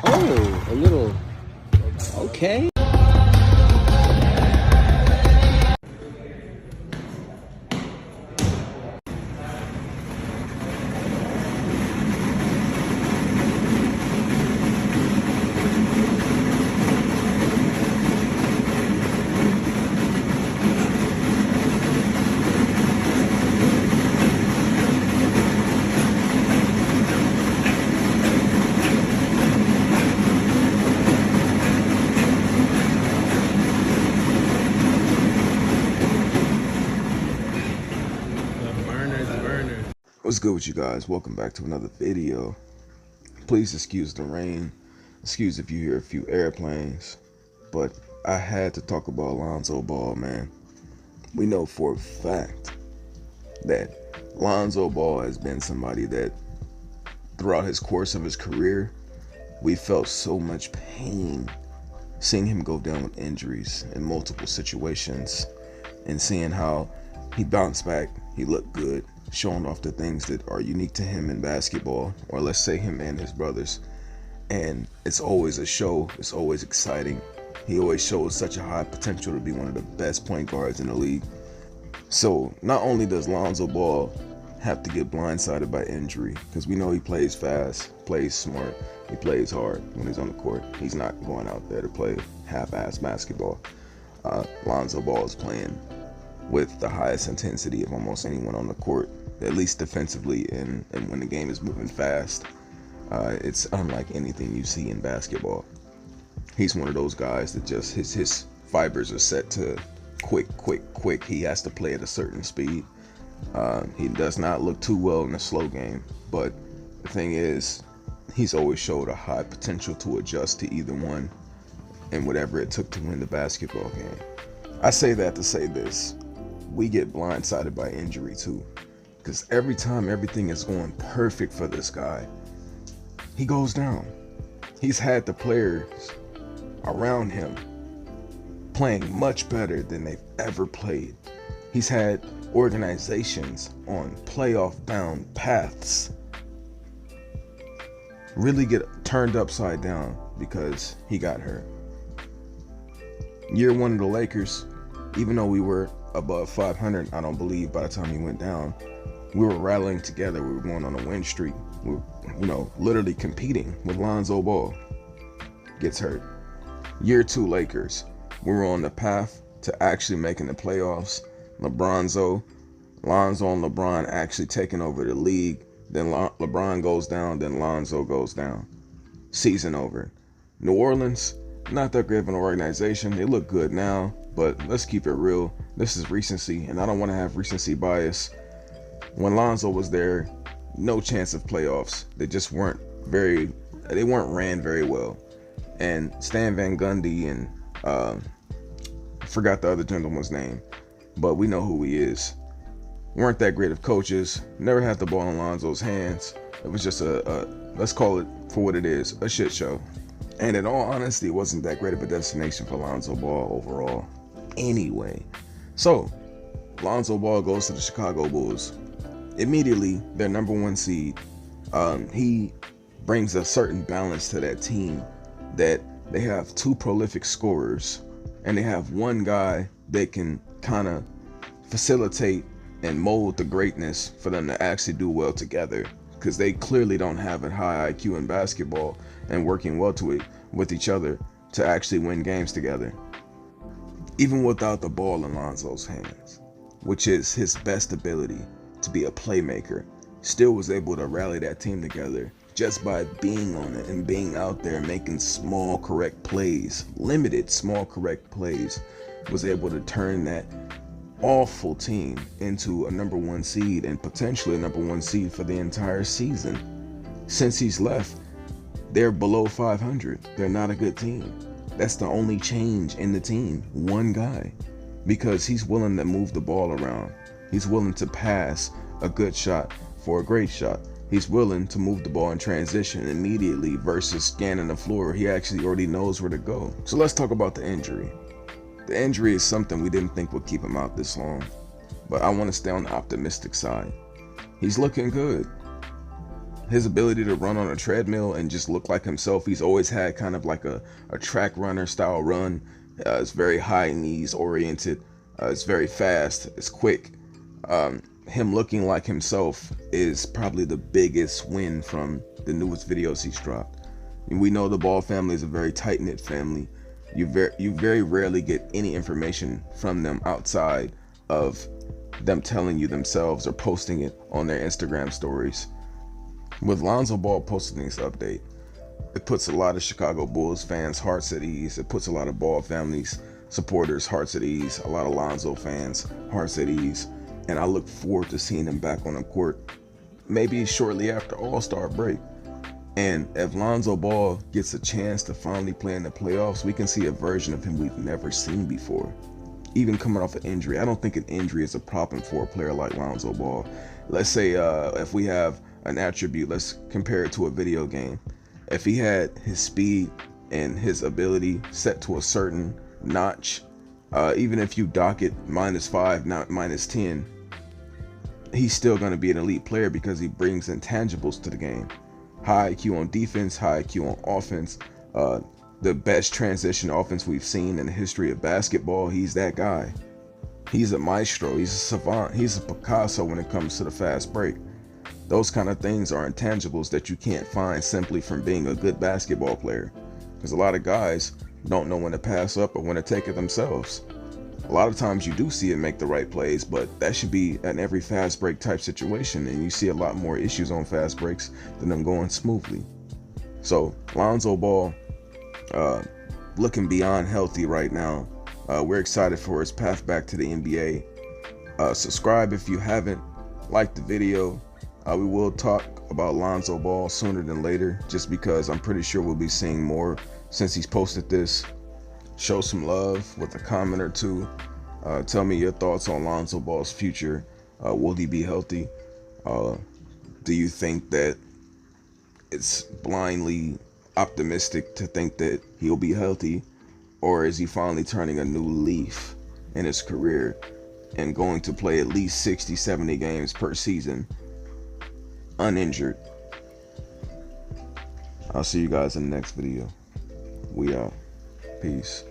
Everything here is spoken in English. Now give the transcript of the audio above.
Oh, a little. Okay. What's good with you guys? Welcome back to another video. Please excuse the rain. Excuse if you hear a few airplanes. But I had to talk about Lonzo Ball, man. We know for a fact that Lonzo Ball has been somebody that throughout his course of his career, we felt so much pain seeing him go down with injuries in multiple situations and seeing how he bounced back, he looked good, showing off the things that are unique to him in basketball, or let's say him and his brothers. And it's always a show, it's always exciting. He always shows such a high potential to be one of the best point guards in the league. So not only does Lonzo Ball have to get blindsided by injury, because we know he plays fast, plays smart, he plays hard when he's on the court. He's not going out there to play half-ass basketball. Lonzo Ball is playing with the highest intensity of almost anyone on the court, at least defensively, and when the game is moving fast. It's unlike anything you see in basketball. He's one of those guys that just his fibers are set to quick. He has to play at a certain speed. He does not look too well in a slow game, but the thing is, he's always showed a high potential to adjust to either one and whatever it took to win the basketball game. I say that to say this: we get blindsided by injury too, because every time everything is going perfect for this guy, he goes down. He's had the players around him playing much better than they've ever played. He's had organizations on playoff bound paths really get turned upside down because he got hurt. Year one of the Lakers, even though we were above 500, I don't believe by the time he went down, we were rallying together. We were going on a win streak. We were, literally competing with Lonzo Ball. Gets hurt. Year two Lakers, we were on the path to actually making the playoffs. Lonzo and LeBron actually taking over the league. Then LeBron goes down, then Lonzo goes down. Season over. New Orleans, not that great of an organization. They look good now, but let's keep it real. This is recency, and I don't want to have recency bias. When Lonzo was there, no chance of playoffs. They just weren't ran very well. And Stan Van Gundy and I forgot the other gentleman's name, but we know who he is. Weren't that great of coaches. Never had the ball in Lonzo's hands. It was just let's call it for what it is, a shit show. And in all honesty, it wasn't that great of a destination for Lonzo Ball overall anyway. So Lonzo Ball goes to the Chicago Bulls. Immediately, their number one seed. He brings a certain balance to that team, that they have two prolific scorers and they have one guy that can kind of facilitate and mold the greatness for them to actually do well together, because they clearly don't have a high IQ in basketball and working well with each other to actually win games together. Even without the ball in Lonzo's hands, which is his best ability to be a playmaker, still was able to rally that team together just by being on it and being out there making small correct plays, limited small correct plays, was able to turn that awful team into a number one seed and potentially a number one seed for the entire season. Since he's left, they're below 500. They're not a good team. That's the only change in the team, one guy, because he's willing to move the ball around. He's willing to pass a good shot for a great shot. He's willing to move the ball in transition immediately versus scanning the floor. He actually already knows where to go. So let's talk about the injury. The injury is something we didn't think would keep him out this long, but I want to stay on the optimistic side. He's looking good. his ability to run on a treadmill and just look like himself. He's always had kind of like a track runner style run. It's very high knees oriented. It's very fast. It's quick. Him looking like himself is probably the biggest win from the newest videos he's dropped. And we know the Ball family is a very tight-knit family. You very rarely get any information from them outside of them telling you themselves or posting it on their Instagram stories. With Lonzo Ball posting this update, it puts a lot of Chicago Bulls fans' hearts at ease. It puts a lot of Ball families supporters' hearts at ease. A lot of Lonzo fans' hearts at ease. And I look forward to seeing him back on the court, maybe shortly after All-Star break. And if Lonzo Ball gets a chance to finally play in the playoffs, we can see a version of him we've never seen before. Even coming off an injury, I don't think an injury is a problem for a player like Lonzo Ball. Let's say if we have an attribute, let's compare it to a video game. If he had his speed and his ability set to a certain notch, even if you dock it -5, not -10, he's still going to be an elite player because he brings intangibles to the game. High IQ on defense, high IQ on offense, the best transition offense we've seen in the history of basketball. He's that guy. He's a maestro. He's a savant. He's a Picasso when it comes to the fast break. Those kind of things are intangibles that you can't find simply from being a good basketball player. Because a lot of guys don't know when to pass up or when to take it themselves. A lot of times you do see it make the right plays, but that should be an every fast break type situation, and you see a lot more issues on fast breaks than them going smoothly. So Lonzo Ball, looking beyond healthy right now. We're excited for his path back to the NBA. Subscribe if you haven't. Like the video. We will talk about Lonzo Ball sooner than later, just because I'm pretty sure we'll be seeing more since he's posted this. Show some love with a comment or two. Tell me your thoughts on Lonzo Ball's future. Will he be healthy? Do you think that it's blindly optimistic to think that he'll be healthy? Or is he finally turning a new leaf in his career and going to play at least 60, 70 games per season uninjured? I'll see you guys in the next video. We out. Peace.